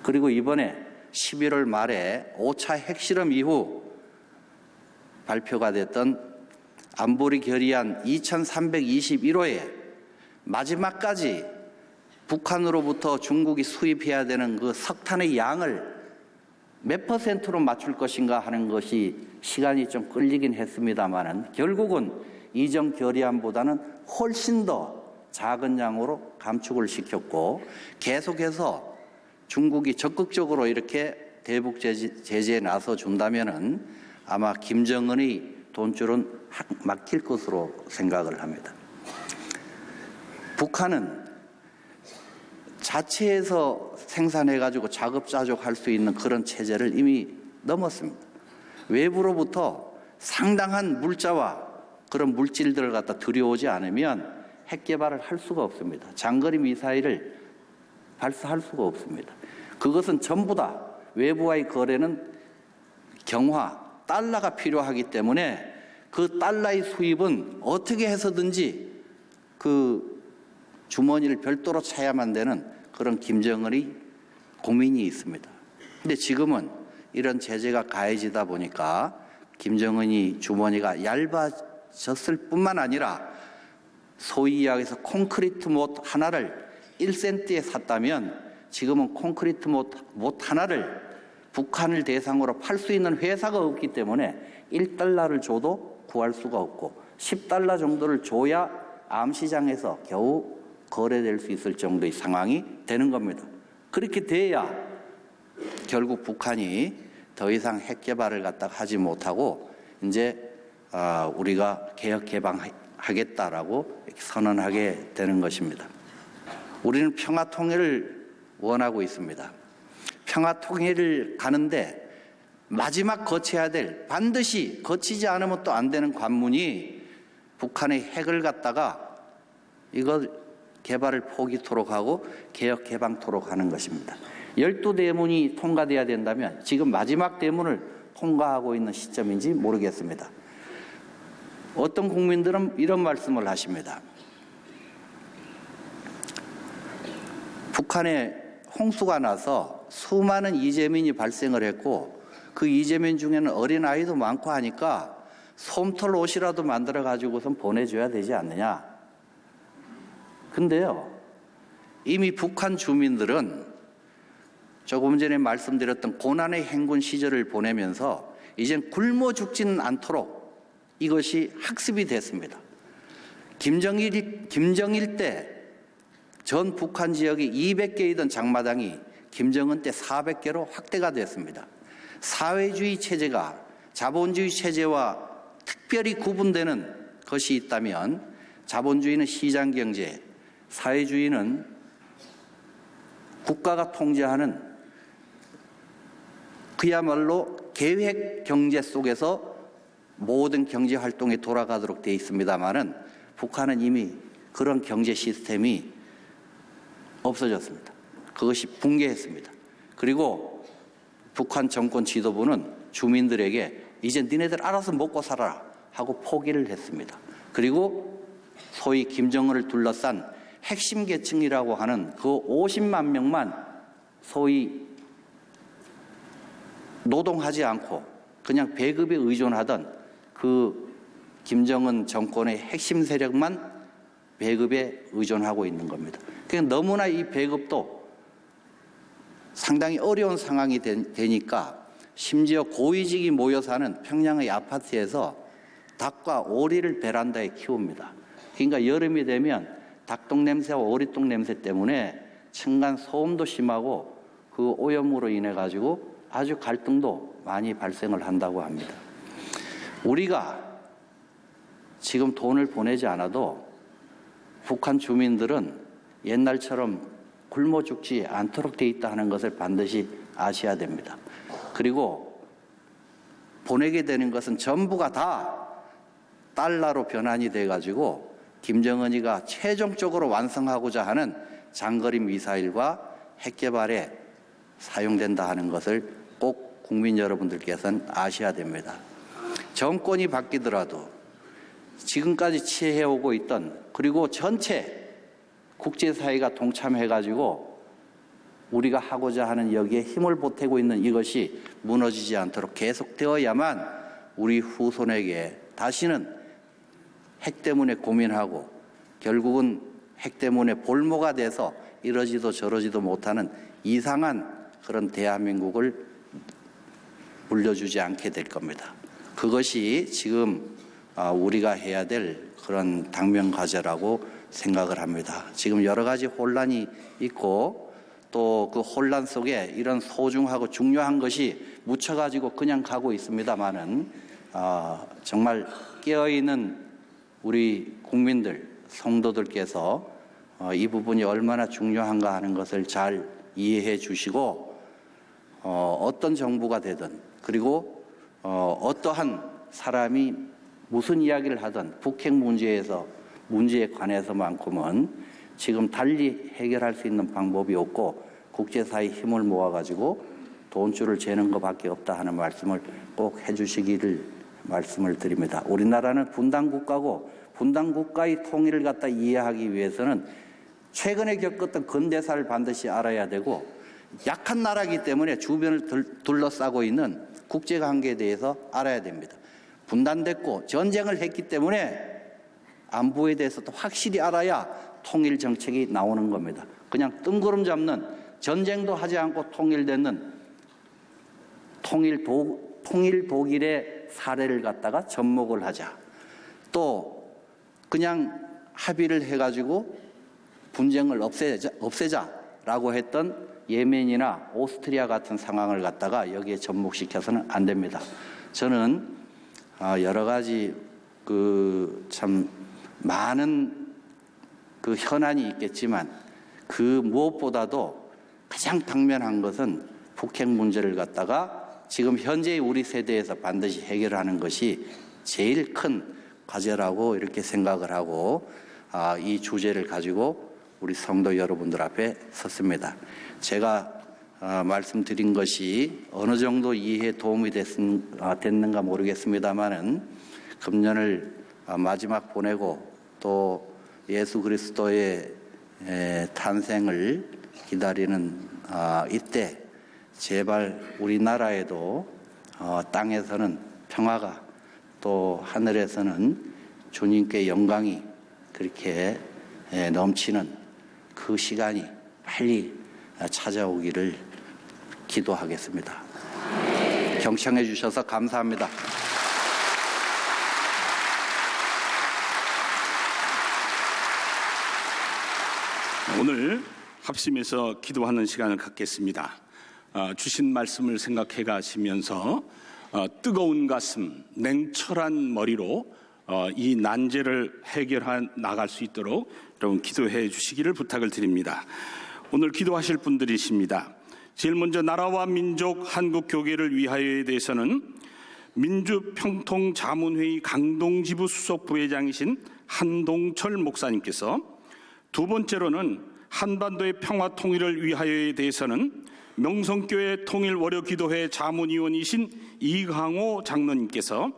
그리고 이번에 11월 말에 5차 핵실험 이후 발표가 됐던 안보리 결의안 2321호에 마지막까지 북한으로부터 중국이 수입해야 되는 그 석탄의 양을 몇 %로 맞출 것인가 하는 것이 시간이 좀 끌리긴 했습니다만은 결국은 이전 결의안보다는 훨씬 더 작은 양으로 감축을 시켰고 계속해서 중국이 적극적으로 이렇게 대북 제재에 나서 준다면은 아마 김정은의 돈줄은 막힐 것으로 생각을 합니다. 북한은 자체에서 생산해가지고 자급자족할 수 있는 그런 체제를 이미 넘었습니다. 외부로부터 상당한 물자와 그런 물질들을 갖다 들여오지 않으면 핵 개발을 할 수가 없습니다. 장거리 미사일을 발사할 수가 없습니다. 그것은 전부 다 외부와의 거래는 경화, 달러가 필요하기 때문에 그 달러의 수입은 어떻게 해서든지 그 주머니를 별도로 차야만 되는 그런 김정은의 고민이 있습니다. 근데 지금은 이런 제재가 가해지다 보니까 김정은이 주머니가 얇아졌을 뿐만 아니라 소위 이야기해서 콘크리트 못 하나를 1센트에 샀다면 지금은 콘크리트 못 하나를 북한을 대상으로 팔 수 있는 회사가 없기 때문에 1달러를 줘도 구할 수가 없고 10달러 정도를 줘야 암시장에서 겨우 거래될 수 있을 정도의 상황이 되는 겁니다. 그렇게 돼야 결국 북한이 더 이상 핵 개발을 갖다가 하지 못하고 이제 우리가 개혁 개방하겠다라고 선언하게 되는 것입니다. 우리는 평화 통일을 원하고 있습니다. 평화 통일을 가는데 마지막 거쳐야 될, 반드시 거치지 않으면 또 안 되는 관문이 북한의 핵을 갖다가 이걸 개발을 포기토록 하고 개혁 개방토록 하는 것입니다. 12대문이 통과돼야 된다면 지금 마지막 대문을 통과하고 있는 시점인지 모르겠습니다. 어떤 국민들은 이런 말씀을 하십니다. 북한에 홍수가 나서 수많은 이재민이 발생을 했고 그 이재민 중에는 어린아이도 많고 하니까 솜털 옷이라도 만들어 가지고선 보내줘야 되지 않느냐. 근데요, 이미 북한 주민들은 조금 전에 말씀드렸던 고난의 행군 시절을 보내면서 이젠 굶어 죽지는 않도록 이것이 학습이 됐습니다. 김정일 때 전 북한 지역이 200개이던 장마당이 김정은 때 400개로 확대가 됐습니다. 사회주의 체제가 자본주의 체제와 특별히 구분되는 것이 있다면 자본주의는 시장경제, 사회주의는 국가가 통제하는 그야말로 계획 경제 속에서 모든 경제 활동이 돌아가도록 되어 있습니다만은 북한은 이미 그런 경제 시스템이 없어졌습니다. 그것이 붕괴했습니다. 그리고 북한 정권 지도부는 주민들에게 이제 니네들 알아서 먹고 살아라 하고 포기를 했습니다. 그리고 소위 김정은을 둘러싼 핵심 계층이라고 하는 그 50만 명만 소위 노동하지 않고 그냥 배급에 의존하던 그 김정은 정권의 핵심 세력만 배급에 의존하고 있는 겁니다. 그러니까 너무나 이 배급도 상당히 어려운 상황이 되니까 심지어 고위직이 모여 사는 평양의 아파트에서 닭과 오리를 베란다에 키웁니다. 그러니까 여름이 되면 닭똥 냄새와 오리똥 냄새 때문에 층간 소음도 심하고 그 오염으로 인해 가지고 아주 갈등도 많이 발생을 한다고 합니다. 우리가 지금 돈을 보내지 않아도 북한 주민들은 옛날처럼 굶어 죽지 않도록 돼 있다 하는 것을 반드시 아셔야 됩니다. 그리고 보내게 되는 것은 전부가 다 달러로 변환이 돼가지고 김정은이가 최종적으로 완성하고자 하는 장거리 미사일과 핵 개발에 사용된다 하는 것을 꼭 국민 여러분들께서는 아셔야 됩니다. 정권이 바뀌더라도 지금까지 취해오고 있던 그리고 전체 국제사회가 동참해가지고 우리가 하고자 하는 여기에 힘을 보태고 있는 이것이 무너지지 않도록 계속되어야만 우리 후손에게 다시는 핵 때문에 고민하고 결국은 핵 때문에 볼모가 돼서 이러지도 저러지도 못하는 이상한 그런 대한민국을 물려주지 않게 될 겁니다. 그것이 지금 우리가 해야 될 그런 당면과제라고 생각을 합니다. 지금 여러 가지 혼란이 있고 또 그 혼란 속에 이런 소중하고 중요한 것이 묻혀가지고 그냥 가고 있습니다만은 정말 깨어있는 우리 국민들, 성도들께서 이 부분이 얼마나 중요한가 하는 것을 잘 이해해 주시고 어떤 정부가 되든 그리고 어떠한 사람이 무슨 이야기를 하든 북핵 문제에 관해서만큼은 지금 달리 해결할 수 있는 방법이 없고 국제사회 힘을 모아가지고 돈줄을 재는 것밖에 없다 하는 말씀을 꼭 해주시기를 말씀을 드립니다. 우리나라는 분단국가고 분단국가의 통일을 갖다 이해하기 위해서는 최근에 겪었던 근대사를 반드시 알아야 되고 약한 나라이기 때문에 주변을 둘러싸고 있는 국제관계에 대해서 알아야 됩니다. 분단됐고 전쟁을 했기 때문에 안보에 대해서도 확실히 알아야 통일 정책이 나오는 겁니다. 그냥 뜬구름 잡는 전쟁도 하지 않고 통일되는 통일 독일의 사례를 갖다가 접목을 하자. 또 그냥 합의를 해가지고 분쟁을 없애자라고 했던 예멘이나 오스트리아 같은 상황을 갖다가 여기에 접목시켜서는 안 됩니다. 저는 여러 가지 참 많은 현안이 있겠지만 그 무엇보다도 가장 당면한 것은 북핵 문제를 갖다가 지금 현재의 우리 세대에서 반드시 해결하는 것이 제일 큰 과제라고 이렇게 생각을 하고 이 주제를 가지고 우리 성도 여러분들 앞에 섰습니다. 제가 말씀드린 것이 어느 정도 이해에 도움이 됐는가 모르겠습니다만은 금년을 마지막 보내고 또 예수 그리스도의 탄생을 기다리는 이때 제발 우리나라에도 땅에서는 평화가 또 하늘에서는 주님께 영광이 그렇게 넘치는 그 시간이 빨리 찾아오기를 기도하겠습니다. 경청해 주셔서 감사합니다. 오늘 합심해서 기도하는 시간을 갖겠습니다. 주신 말씀을 생각해 가시면서 뜨거운 가슴, 냉철한 머리로 이 난제를 해결해 나갈 수 있도록 여러분 기도해 주시기를 부탁을 드립니다. 오늘 기도하실 분들이십니다. 제일 먼저 나라와 민족 한국교계를 위하여에 대해서는 민주평통자문회의 강동지부 수석부회장이신 한동철 목사님께서, 두 번째로는 한반도의 평화 통일을 위하여에 대해서는 명성교회 통일월요기도회 자문위원이신 이강호 장로님께서,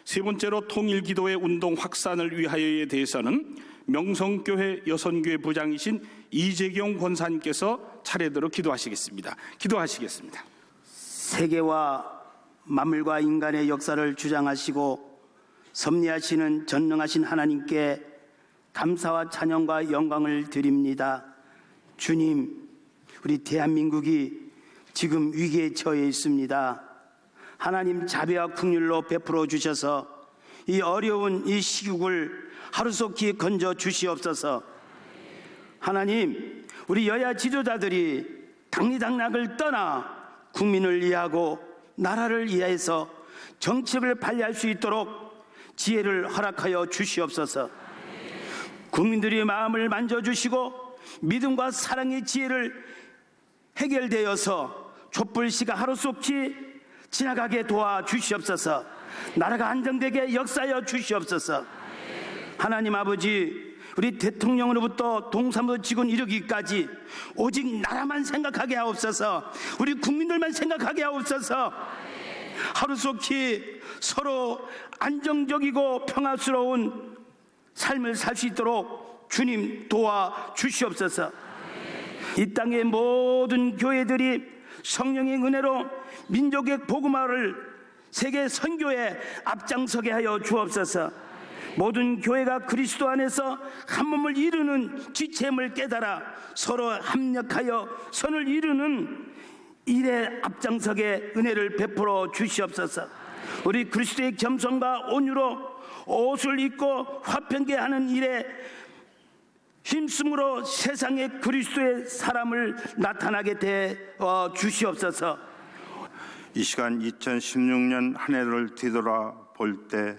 세 번째로 통일기도회 운동 확산을 위하여에 대해서는 명성교회 여선교회 부장이신 이재경 권사님께서 차례대로 기도하시겠습니다. 기도하시겠습니다. 세계와 만물과 인간의 역사를 주장하시고 섭리하시는 전능하신 하나님께 감사와 찬양과 영광을 드립니다. 주님, 우리 대한민국이 지금 위기에 처해 있습니다. 하나님 자비와 긍휼로 베풀어 주셔서 이 어려운 이 시국을 하루속히 건져 주시옵소서. 하나님, 우리 여야 지도자들이 당리당락을 떠나 국민을 이해하고 나라를 이해해서 정책을 발휘할 수 있도록 지혜를 허락하여 주시옵소서. 국민들의 마음을 만져주시고 믿음과 사랑의 지혜를 해결되어서 촛불시가 하루속히 지나가게 도와주시옵소서. 나라가 안정되게 역사하여 주시옵소서. 하나님 아버지, 우리 대통령으로부터 동사무소 직원 이르기까지 오직 나라만 생각하게 하옵소서. 우리 국민들만 생각하게 하옵소서. 하루속히 서로 안정적이고 평화스러운 삶을 살 수 있도록 주님 도와주시옵소서. 이 땅의 모든 교회들이 성령의 은혜로 민족의 복음화를 세계 선교에 앞장서게 하여 주옵소서. 모든 교회가 그리스도 안에서 한 몸을 이루는 지체임을 깨달아 서로 합력하여 선을 이루는 일에 앞장서게 은혜를 베풀어 주시옵소서. 우리 그리스도의 겸손과 온유로 옷을 입고 화평케 하는 일에 힘쓰므로 세상에 그리스도의 사람을 나타나게 되어 주시옵소서. 이 시간 2016년 한 해를 뒤돌아볼 때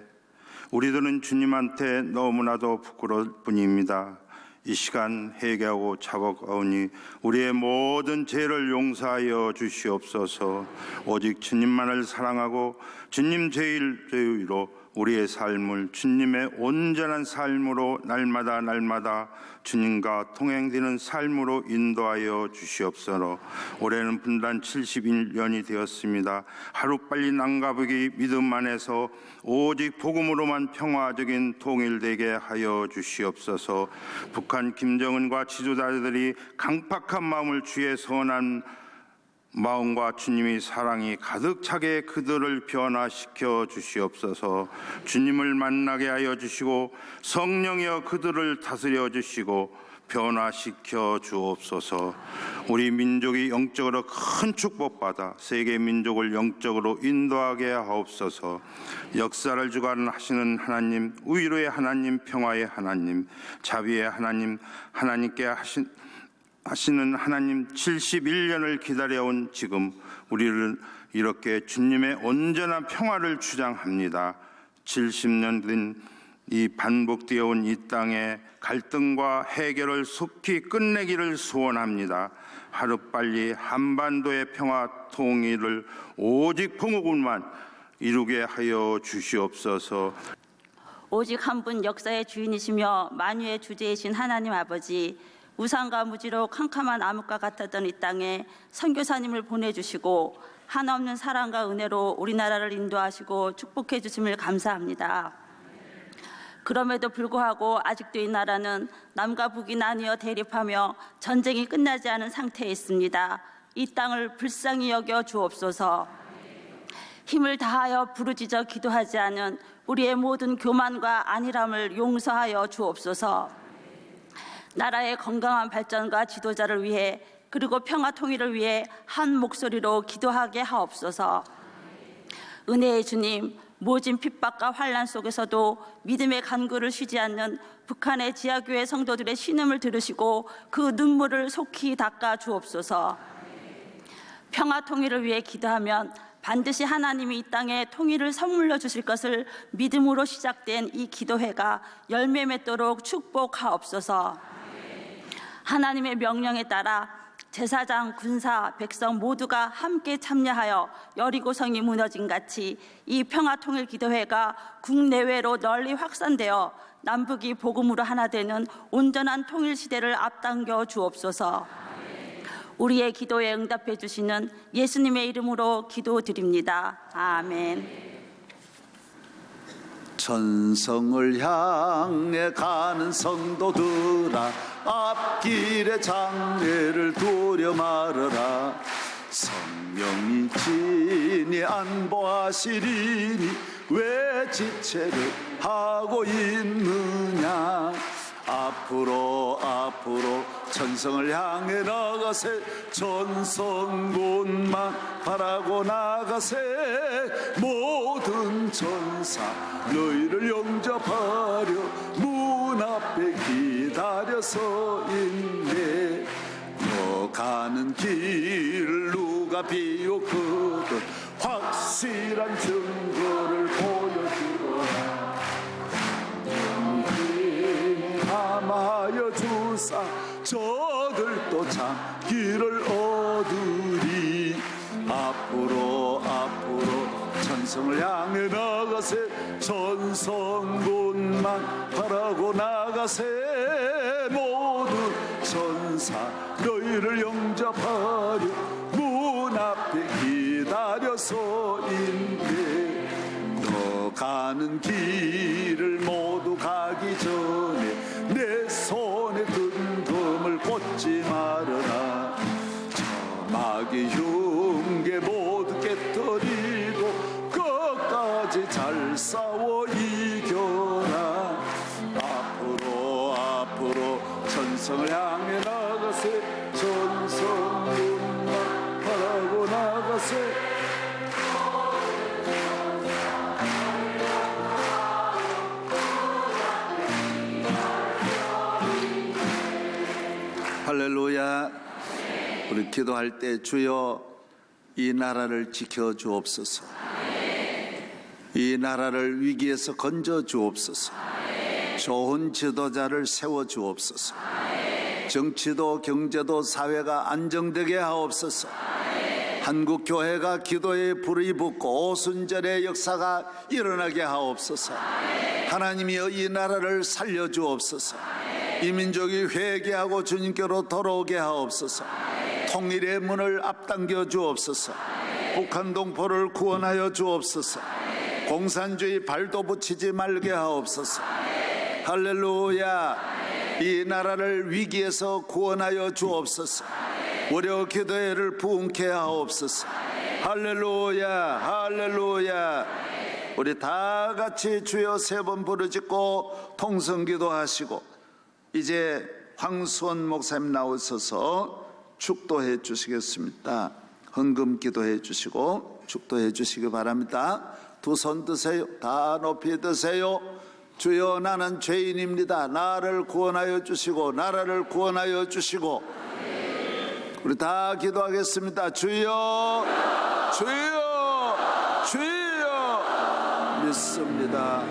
우리들은 주님한테 너무나도 부끄러울 뿐입니다. 이 시간 회개하고 자복하오니 우리의 모든 죄를 용서하여 주시옵소서. 오직 주님만을 사랑하고 주님 제일로 우리의 삶을 주님의 온전한 삶으로 날마다 주님과 통행되는 삶으로 인도하여 주시옵소서. 올해는 분단 71년이 되었습니다. 하루빨리 난가보기 믿음 안에서 오직 복음으로만 평화적인 통일되게 하여 주시옵소서. 북한 김정은과 지도자들이 강팍한 마음을 주의 선한 마음과 주님의 사랑이 가득 차게 그들을 변화시켜 주시옵소서. 주님을 만나게 하여 주시고 성령이여 그들을 다스려 주시고 변화시켜 주옵소서. 우리 민족이 영적으로 큰 축복받아 세계 민족을 영적으로 인도하게 하옵소서. 역사를 주관하시는 하나님, 위로의 하나님, 평화의 하나님, 자비의 하나님, 하나님께 하신 하시는 하나님 71년을 기다려온 지금 우리를 이렇게 주님의 온전한 평화를 주장합니다. 70년 된 이 반복되어 온 이 땅의 갈등과 해결을 속히 끝내기를 소원합니다. 하루빨리 한반도의 평화 통일을 오직 부모군만 이루게 하여 주시옵소서. 오직 한 분 역사의 주인이시며 만유의 주제이신 하나님 아버지, 우상과 무지로 캄캄한 암흑과 같았던 이 땅에 선교사님을 보내주시고 한없는 사랑과 은혜로 우리나라를 인도하시고 축복해 주심을 감사합니다. 그럼에도 불구하고 아직도 이 나라는 남과 북이 나뉘어 대립하며 전쟁이 끝나지 않은 상태에 있습니다. 이 땅을 불쌍히 여겨 주옵소서. 힘을 다하여 부르짖어 기도하지 않은 우리의 모든 교만과 안일함을 용서하여 주옵소서. 나라의 건강한 발전과 지도자를 위해 그리고 평화 통일을 위해 한 목소리로 기도하게 하옵소서. 은혜의 주님, 모진 핍박과 환난 속에서도 믿음의 간구를 쉬지 않는 북한의 지하교회 성도들의 신음을 들으시고 그 눈물을 속히 닦아 주옵소서. 평화 통일을 위해 기도하면 반드시 하나님이 이 땅에 통일을 선물로 주실 것을 믿음으로 시작된 이 기도회가 열매 맺도록 축복하옵소서. 하나님의 명령에 따라 제사장, 군사, 백성 모두가 함께 참여하여 여리고성이 무너진 같이 이 평화통일 기도회가 국내외로 널리 확산되어 남북이 복음으로 하나 되는 온전한 통일 시대를 앞당겨 주옵소서. 우리의 기도에 응답해 주시는 예수님의 이름으로 기도드립니다. 아멘. 천성을 향해 가는 성도들아, 앞길의 장애를 두려 말아라. 성령이 친히 안보하시리니 왜 지체를 하고 있느냐. 앞으로 천성을 향해 나가세. 천성군만 바라고 나가세. 모든 천사 너희를 영접하려 문 앞에 기다려서 있네. 너 가는 길을 누가 비웃거든 확실한 증거를 보여주거라. 감하여 주사 저들도 참 길을 얻으리. 앞으로 천성을 향해 나가세. 천성군만 바라고 나가세. 모든 천사 너희를 영접하려 문 앞에 기다려서 있네. 너 가는 길을 모두 가기 전에 내 손에 든 금을 꽂지 말아라. 저 마귀 흉계 모두 깨뜨리고 끝까지 잘 싸워 이겨라. 앞으로 천성을 향해 나가세. 천성문만 바라고 나가세. 할렐루야. 우리 기도할 때 주여 이 나라를 지켜 주옵소서. 이 나라를 위기에서 건져 주옵소서. 좋은 지도자를 세워 주옵소서. 정치도 경제도 사회가 안정되게 하옵소서. 한국 교회가 기도에 불이 붙고 오순절의 역사가 일어나게 하옵소서. 하나님이여 이 나라를 살려 주옵소서. 이 민족이 회개하고 주님께로 돌아오게 하옵소서. 통일의 문을 앞당겨 주옵소서. 북한 동포를 구원하여 주옵소서. 공산주의 발도 붙이지 말게 하옵소서. 할렐루야. 이 나라를 위기에서 구원하여 주옵소서. 우려 기도회를 부흥케 하옵소서. 할렐루야. 할렐루야. 우리 다 같이 주여 세 번 부르짖고 통성기도 하시고 이제 황수원 목사님 나오셔서 축도해 주시겠습니다. 헌금 기도해 주시고 축도해 주시기 바랍니다. 두 손 드세요. 다 높이 드세요. 주여 나는 죄인입니다. 나를 구원하여 주시고 나라를 구원하여 주시고 우리 다 기도하겠습니다. 주여, 주여, 주여. 믿습니다.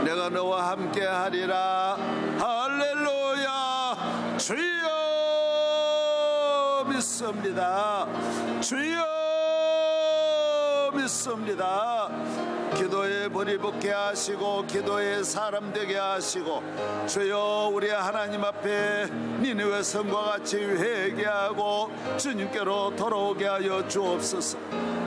내가 너와 함께 하리라. 할렐루야. 주여, 믿습니다. 주여, 믿습니다. 기도에 불이 붙게 하시고 기도에 사람 되게 하시고, 주여 우리 하나님 앞에 니느웨 성과 같이 회개하고 주님께로 돌아오게 하여 주옵소서.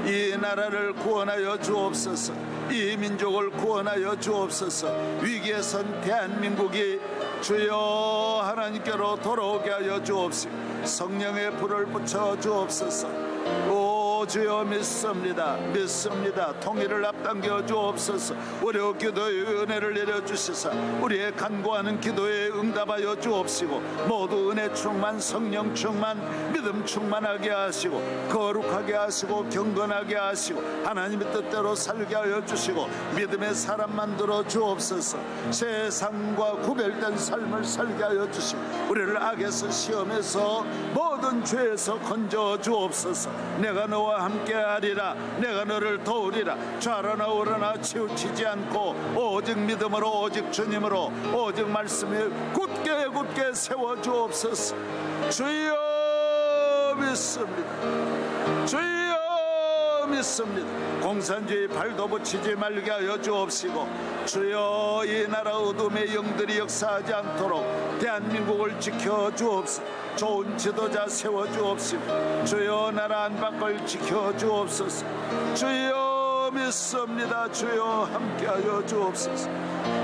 이 나라를 구원하여 주옵소서. 이 민족을 구원하여 주옵소서. 위기에 선 대한민국이 주여 하나님께로 돌아오게 하여 주옵시고 성령의 불을 붙여 주옵소서. 오 주여 믿습니다. 믿습니다. 통일을 앞당겨 주옵소서. 우리 기도의 은혜를 내려주시사 우리의 간구하는 기도에 응답하여 주옵시고 모두 은혜 충만, 성령 충만, 믿음 충만하게 하시고 거룩하게 하시고 경건하게 하시고 하나님의 뜻대로 살게 하여 주시고 믿음의 사람 만들어 주옵소서. 세상과 구별된 삶을 살게 하여 주시고 우리를 악에서 시험에서 모든 죄에서 건져 주옵소서. 내가 너와 함께 하리라. 내가 너를 도우리라. 좌로나 우로나 치우치지 않고 오직 믿음으로 오직 주님으로 오직 말씀에 굳게 세워 주옵소서. 주여 믿습니다. 주여 믿습니다. 공산주의 발도 붙이지 말게 하여 주옵시고 주여 이 나라 어둠의 영들이 역사하지 않도록 대한민국을 지켜 주옵소서. 좋은 지도자 세워 주옵시고 주여 나라 안팎을 지켜 주옵소서. 주여 믿습니다. 주여 함께하여 주옵소서.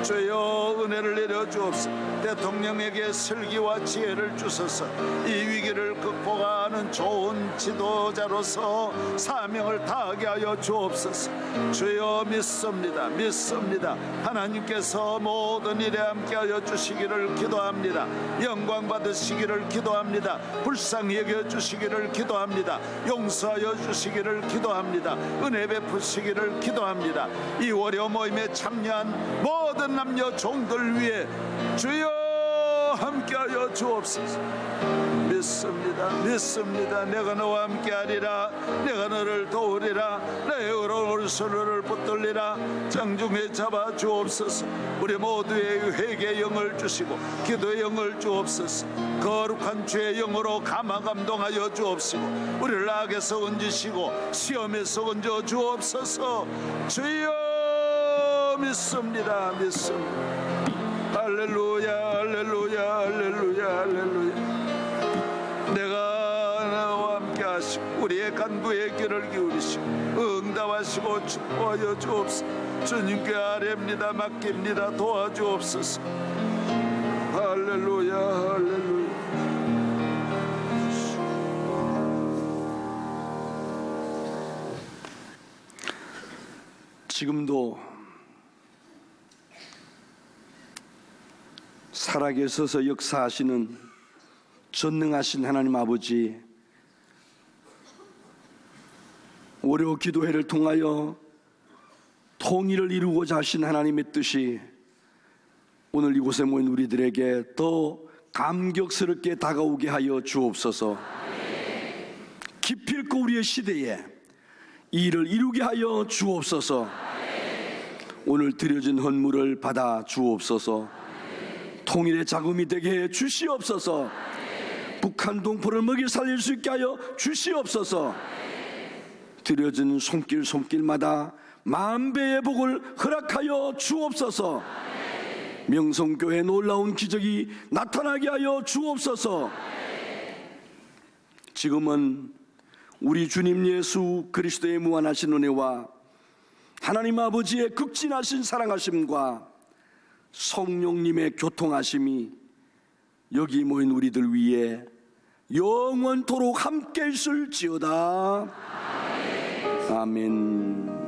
주여 은혜를 내려 주옵소서. 대통령에게 슬기와 지혜를 주소서. 이 위기를 극복하는 좋은 지도자로서 사명을 다하게 하여 주옵소서. 주여 믿습니다. 믿습니다. 하나님께서 모든 일에 함께하여 주시기를 기도합니다. 영광 받으시기를 기도합니다. 불쌍히 여겨 주시기를 기도합니다. 용서하여 주시기를 기도합니다. 은혜 베푸시기를 기도합니다. 이 월요 모임에 참여한 모든 남녀 종들 위해 주여 함께하여 주옵소서. 믿습니다. 믿습니다. 내가 너와 함께하리라. 내가 너를 도우리라. 내 어려운 손을 붙들리라. 장중에 잡아 주옵소서. 우리 모두의 회개의 영을 주시고 기도의 영을 주옵소서. 거룩한 주의 영으로 감화감동하여 주옵시고 우리를 악에서 건지시고 시험에서 건져 주옵소서. 주여 믿습니다. 믿습니다. 할렐루야 할렐루야 할렐루야 할렐루야. 내가 나와 함께 하시고 우리의 간구의 귀를 기울이시고 응답하시고 축복하여 주옵소서. 주님께 아뢰옵니다. 맡깁니다. 도와주옵소서. 할렐루야 할렐루야. 지금도 살아계셔서 역사하시는 전능하신 하나님 아버지, 월요 기도회를 통하여 통일을 이루고자 하신 하나님의 뜻이 오늘 이곳에 모인 우리들에게 더 감격스럽게 다가오게 하여 주옵소서. 기필코 우리의 시대에 이 일을 이루게 하여 주옵소서. 오늘 드려진 헌물을 받아 주옵소서. 통일의 자금이 되게 해 주시옵소서. 북한 동포를 먹이 살릴 수 있게 하여 주시옵소서. 드려진 손길마다 만배의 복을 허락하여 주옵소서. 명성교회에 놀라운 기적이 나타나게 하여 주옵소서. 지금은 우리 주님 예수 그리스도의 무한하신 은혜와 하나님 아버지의 극진하신 사랑하심과 성령님의 교통하심이 여기 모인 우리들 위에 영원토록 함께 있을지어다. 아멘.